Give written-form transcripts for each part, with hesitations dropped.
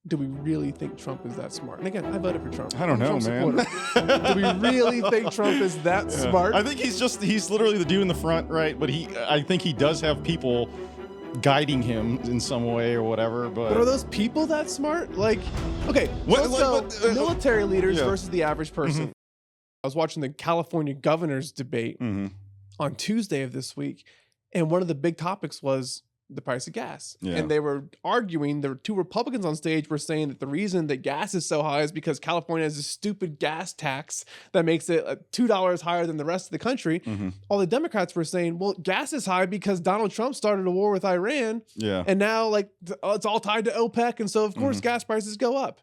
do we really think Trump is that smart? And again, I voted for Trump. I don't know, man. Do we really think Trump is that smart? I think he's literally the dude in the front, right? But I think he does have people guiding him in some way or whatever. But are those people that smart? Like, okay, military leaders versus the average person. I was watching the California governor's debate on Tuesday of this week, and one of the big topics was the price of gas. And they were arguing, there were two Republicans on stage were saying that the reason that gas is so high is because California has a stupid gas tax that makes it $2 higher than the rest of the country. All the Democrats were saying, well, gas is high because Donald Trump started a war with Iran. And now like it's all tied to OPEC. And so of course gas prices go up.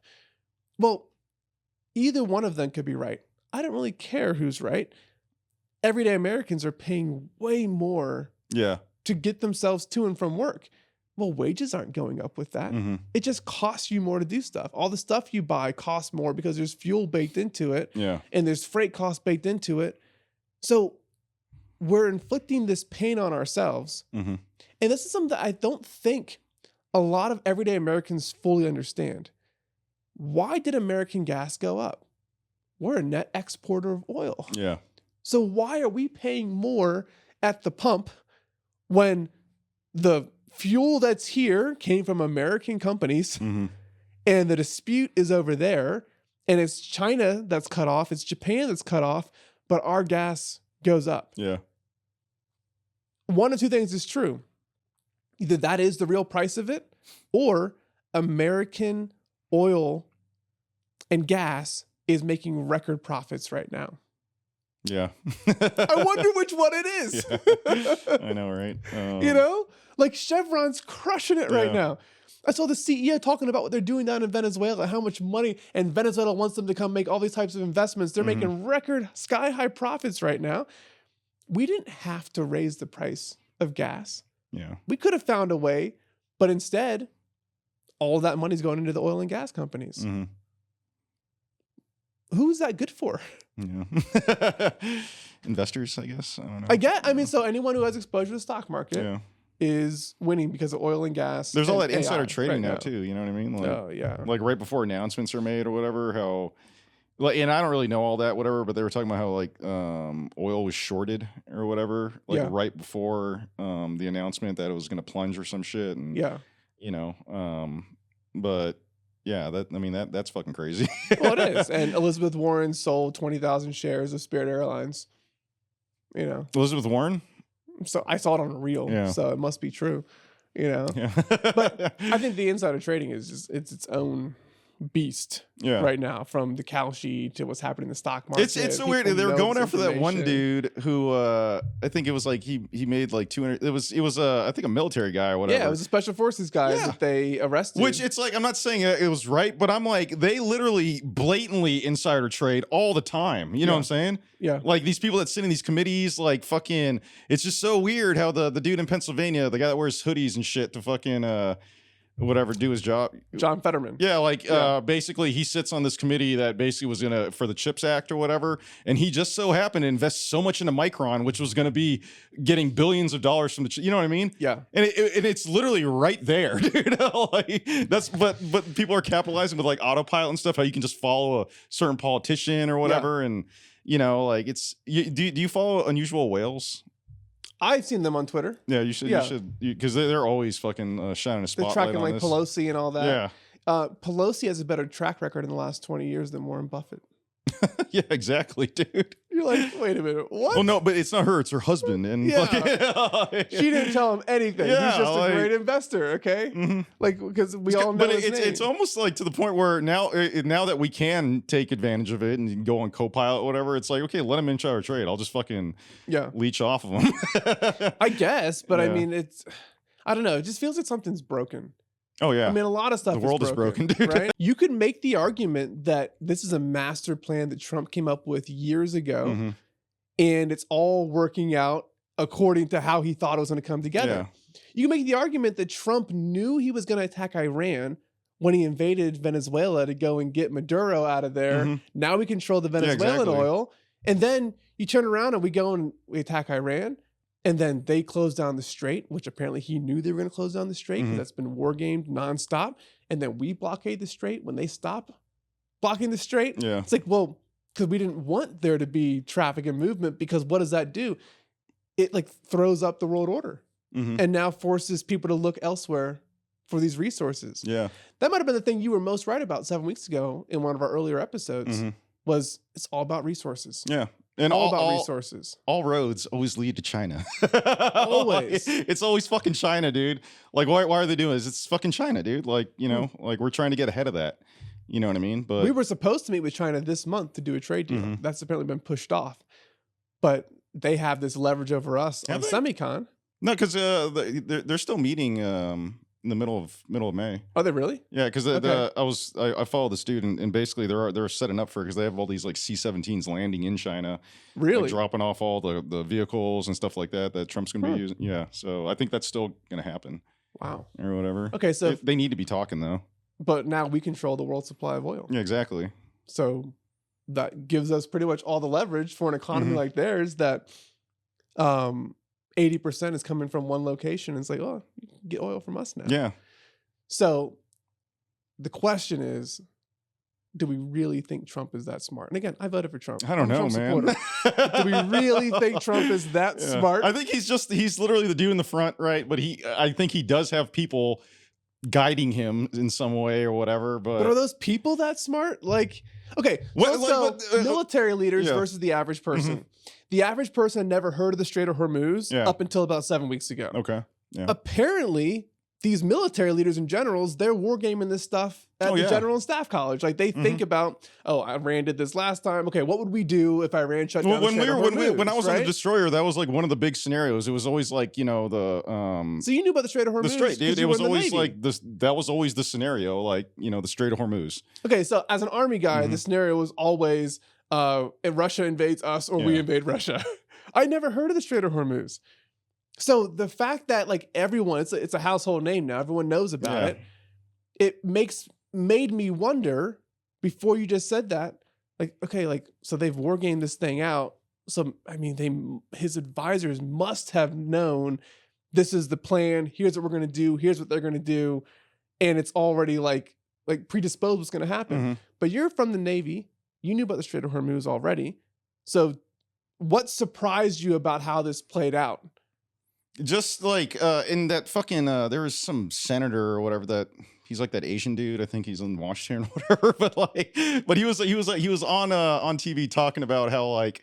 Well, either one of them could be right. I don't really care who's right. Everyday Americans are paying way more to get themselves to and from work. Well, wages aren't going up with that. It just costs you more to do stuff. All the stuff you buy costs more because there's fuel baked into it. And there's freight costs baked into it. So we're inflicting this pain on ourselves. And this is something that I don't think a lot of everyday Americans fully understand. Why did American gas go up? We're a net exporter of oil. So why are we paying more at the pump when the fuel that's here came from American companies and the dispute is over there and it's China that's cut off, it's Japan that's cut off, but our gas goes up? One of two things is true. Either that is the real price of it, or American oil and gas is making record profits right now. I wonder which one it is. I know, right? You know, like Chevron's crushing it right now. I saw the CEO talking about what they're doing down in Venezuela, how much money, and Venezuela wants them to come make all these types of investments. They're making record sky high profits right now. We didn't have to raise the price of gas. We could have found a way, but instead, all of that money's going into the oil and gas companies. Who's that good for? Investors, I guess. I don't know. I mean, so anyone who has exposure to the stock market is winning because of oil and gas. There's all that insider trading now too. You know what I mean? Like, like right before announcements are made or whatever, how, like, and I don't really know all that, whatever, but they were talking about how like oil was shorted or whatever, like right before the announcement that it was going to plunge or some shit. And you know, but yeah, that's fucking crazy. Well, it is. And Elizabeth Warren sold 20,000 shares of Spirit Airlines. You know, Elizabeth Warren. So I saw it on a reel, so it must be true. You know, but I think the insider trading is just its own beast right now, from the Kalshi to what's happening in the stock market. It's so weird. They were going after that one dude who I think it was like he made like 200. It was I think a military guy or whatever. Yeah, it was a special forces guy that they arrested. Which it's like, I'm not saying it was right, but I'm like, they literally blatantly insider trade all the time. You know what I'm saying? Like these people that sit in these committees, like fucking, it's just so weird how the dude in Pennsylvania, the guy that wears hoodies and shit to fucking whatever, do his job. John Fetterman. Basically he sits on this committee that basically was for the CHIPS Act or whatever, and he just so happened to invest so much into Micron, which was going to be getting billions of dollars from you know what I mean? And it's literally right there, dude. Like but people are capitalizing with like autopilot and stuff, how you can just follow a certain politician or whatever, and you know, like it's do you follow Unusual Whales? I've seen them on Twitter. Yeah, you should. You should, because they're always fucking shining a spotlight They're tracking on like this. Pelosi and all that. Yeah. Pelosi has a better track record in the last 20 years than Warren Buffett. Yeah, exactly, dude. You're like, wait a minute, what? Well, no, but it's not her; it's her husband. And she didn't tell him anything. He's just a great investor, okay? Like, because we all know his name. It's almost like to the point where now that we can take advantage of it and you can go on Copilot or whatever, it's like, okay, let him insider trade. I'll just fucking leech off of him. I guess, but I mean, I don't know. It just feels like something's broken. Oh, yeah. I mean, a lot of stuff The world is broken, dude. Right? You could make the argument that this is a master plan that Trump came up with years ago, and it's all working out according to how he thought it was going to come together. You can make the argument that Trump knew he was going to attack Iran when he invaded Venezuela to go and get Maduro out of there. Now we control the Venezuelan oil. And then you turn around and we go and we attack Iran. And then they closed down the strait, which apparently he knew they were going to close down the strait because that's been war gamed nonstop. And then we blockade the strait when they stop blocking the strait. Yeah. It's like, well, because we didn't want there to be traffic and movement, because what does that do? It like throws up the world order and now forces people to look elsewhere for these resources. Yeah. That might have been the thing you were most right about 7 weeks ago in one of our earlier episodes was it's all about resources. Yeah. And all about resources. All roads always lead to China. Always. It's always fucking China, dude. Like, why are they doing this? It's fucking China, dude. Like, you know, like we're trying to get ahead of that. You know what I mean? But we were supposed to meet with China this month to do a trade deal. That's apparently been pushed off. But they have this leverage over us on Semicon. No, because they're still meeting in the middle of May. Are they really? Yeah, because I followed this dude and basically they're setting up for, because they have all these like C-17s landing in China, really, like, dropping off all the vehicles and stuff like that Trump's gonna be using. Yeah, so I think that's still gonna happen. Wow. Or whatever. Okay, so they need to be talking though. But now we control the world supply of oil. Yeah, exactly. So that gives us pretty much all the leverage for an economy like theirs that 80% is coming from one location. And it's like, oh, you can get oil from us now. Yeah. So the question is, do we really think Trump is that smart? And again, I voted for Trump. I don't know, man. Do we really think Trump is that smart? I think he's literally the dude in the front, right? But I think he does have people guiding him in some way or whatever. But are those people that smart? Like, okay, military leaders versus the average person. The average person never heard of the Strait of Hormuz up until about 7 weeks ago. Okay. Yeah. Apparently, these military leaders and generals, they're wargaming this stuff at the General and Staff College. Like, they think about, oh, Iran did this last time. Okay, what would we do if Iran shut down the Strait of Hormuz? When I was on the destroyer, that was like one of the big scenarios. It was always like, you know, So you knew about the Strait of Hormuz? The Strait, dude. It was always like this. That was always the scenario, like, you know, the Strait of Hormuz. Okay, so as an army guy, the scenario was always if Russia invades us or we invade Russia. I never heard of the Strait of Hormuz. So the fact that like everyone, it's a household name now, everyone knows about it. Made me wonder, before you just said that, like, okay, like, so they've wargamed this thing out. So, I mean, his advisors must have known this is the plan. Here's what we're going to do. Here's what they're going to do. And it's already like predisposed what's going to happen. But you're from the Navy. You knew about the Strait of Hormuz already. So what surprised you about how this played out? Just like in that fucking there was some senator or whatever that he's like that Asian dude. I think he's in Washington or whatever. But he was on TV talking about how like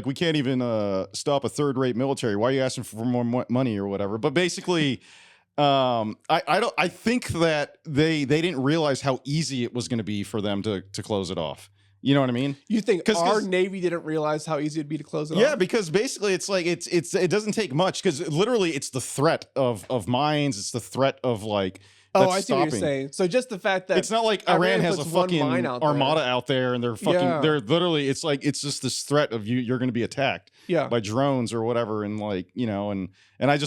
we can't even stop a third-rate military. Why are you asking for more money or whatever? But basically, I think that they didn't realize how easy it was going to be for them to close it off. You know what I mean? You think our Navy didn't realize how easy it'd be to close it off? Yeah, because basically it's like it doesn't take much, because literally it's the threat of mines, it's the threat of like I see what you're saying. So just the fact that it's not like Iran has a fucking armada out there and they're fucking they're literally, it's like it's just this threat of you're going to be attacked by drones or whatever, and like, you know, and I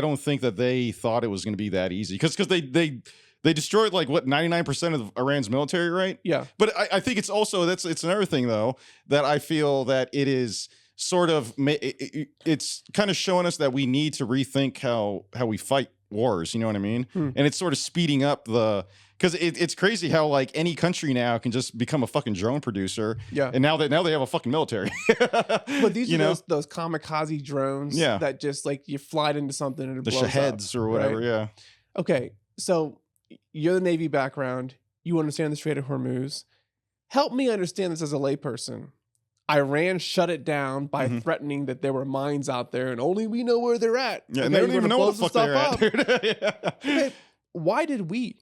don't think that they thought it was going to be that easy, because they destroyed like what 99% of Iran's military, right? Yeah. But I think it's also it's another thing though that I feel that it is sort of it's kind of showing us that we need to rethink how we fight wars. You know what I mean? And it's sort of speeding up because it's crazy how like any country now can just become a fucking drone producer. Yeah. And now they have a fucking military. But these are those kamikaze drones that just like you fly into something and it blows up. The Shaheeds or whatever. Right? Yeah. Okay. So you're the Navy background. You understand the Strait of Hormuz. Help me understand this as a layperson. Iran shut it down by threatening that there were mines out there and only we know where they're at. Yeah, and they don't even know what the fuck they're at, dude. Okay, why did we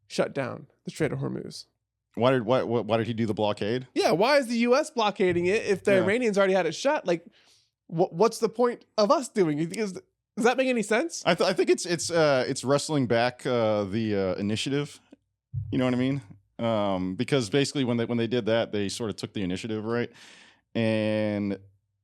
shut down the Strait of Hormuz? Why did he do the blockade? Yeah, why is the U.S. blockading it if the Iranians already had it shut? Like, what's the point of us doing it? Does that make any sense? I think it's wrestling back the initiative. You know what I mean? Because basically when they did that, they sort of took the initiative, right? And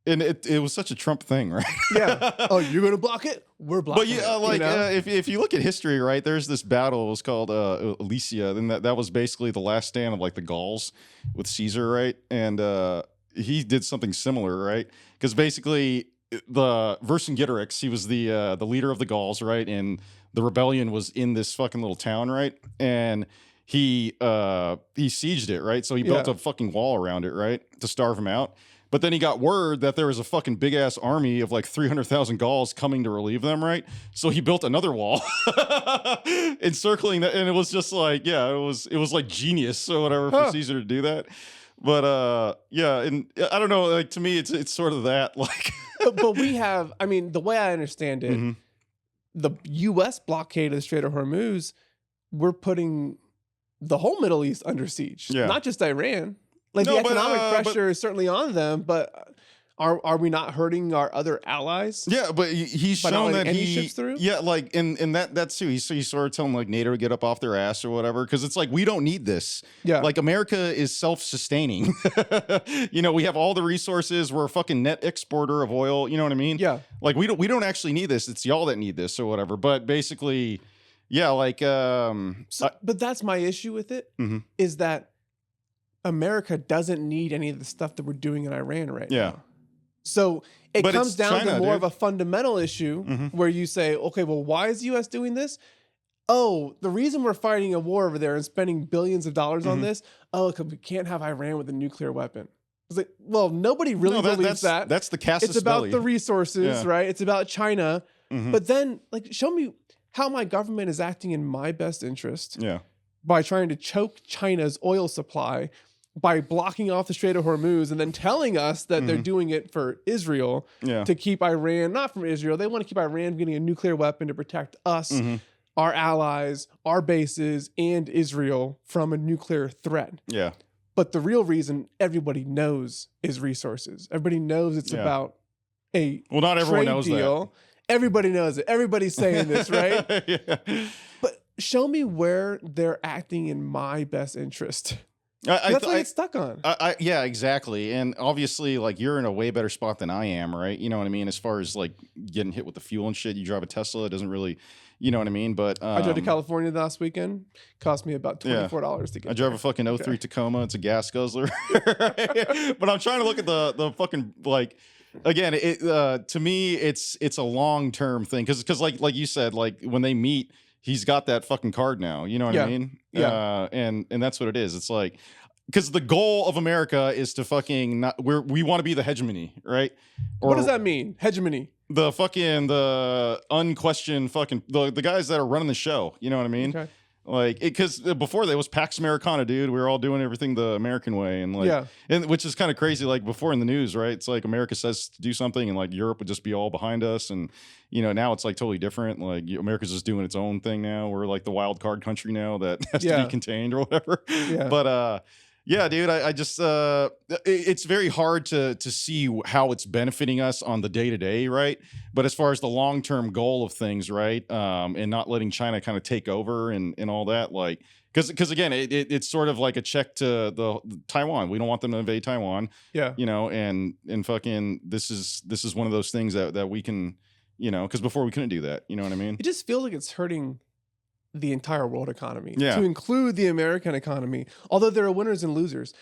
it was such a Trump thing, right? Yeah. Oh, you're gonna block it? We're blocking it. But if you look at history, right? There's this battle. It was called Alesia. Then that was basically the last stand of like the Gauls with Caesar, right? And he did something similar, right? Because basically the Vercingetorix, he was the leader of the Gauls, right? And the rebellion was in this fucking little town, right? And he sieged it, right? So he built a fucking wall around it, right, to starve him out. But then he got word that there was a fucking big ass army of like 300,000 Gauls coming to relieve them, right? So he built another wall encircling that, and it was just like, yeah, it was like genius or whatever for Caesar to do that. But yeah, and I don't know, like to me, it's sort of that, like. but we have, I mean, the way I understand it, the U.S. blockade of the Strait of Hormuz, we're putting the whole Middle East under siege, not just Iran. Like the economic pressure is certainly on them, but are we not hurting our other allies? Yeah, but he's shown that he ships through. Yeah, like and that's too. He's sort of telling like NATO to get up off their ass or whatever, because it's like we don't need this. Yeah, like America is self-sustaining. You know, we have all the resources. We're a fucking net exporter of oil. You know what I mean? Yeah. Like we don't actually need this. It's y'all that need this or whatever. But basically, yeah, like but that's my issue with it is that America doesn't need any of the stuff that we're doing in Iran right now. So it comes down to more of a fundamental issue where you say, okay, well, why is the U.S. doing this? Oh, the reason we're fighting a war over there and spending billions of dollars on this, because we can't have Iran with a nuclear weapon. It's like, well, nobody really believes that. That's the casus It's about belli. the resources, right? It's about China. But then, like, show me how my government is acting in my best interest by trying to choke China's oil supply, by blocking off the Strait of Hormuz and then telling us that they're doing it for Israel to keep Iran, not from Israel. They want to keep Iran getting a nuclear weapon to protect us, our allies, our bases, and Israel from a nuclear threat. Yeah. But the real reason everybody knows is resources. Everybody knows it's about a not everyone knows deal. That. Everybody knows it. Everybody's saying this, right? But show me where they're acting in my best interest. That's what I get stuck on. Yeah, exactly. And obviously, like, you're in a way better spot than I am, right? You know what I mean? As far as like getting hit with the fuel and shit, you drive a Tesla, it doesn't really, you know what I mean? But I drove to California last weekend. Cost me about $24 to get. I drove a fucking 03 Tacoma. It's a gas guzzler. But I'm trying to look at the fucking, like, again, to me, it's a long term thing because like you said, like when they meet, he's got that fucking card now. You know what I mean? Yeah. And that's what it is. It's like, because the goal of America is to fucking we want to be the hegemony, right? Or, what does that mean? Hegemony. The unquestioned fucking the guys that are running the show. You know what I mean? Okay. Like, because before there was Pax Americana, dude. We were all doing everything the American way, and like, and which is kind of crazy. Like before in the news, right? It's like America says to do something, and like Europe would just be all behind us, and you know now it's like totally different. Like America's just doing its own thing now. We're like the wild card country now that has to be contained or whatever. Yeah. But yeah, dude, I just it's very hard to see how it's benefiting us on the day to day, right? But as far as the long term goal of things, right, and not letting China kind of take over and all that, like, because again, it's sort of like a check to the Taiwan. We don't want them to invade Taiwan, you know, and fucking this is one of those things that we can, you know, because before we couldn't do that, you know what I mean? It just feels like it's hurting the entire world economy, to include the American economy, although there are winners and losers.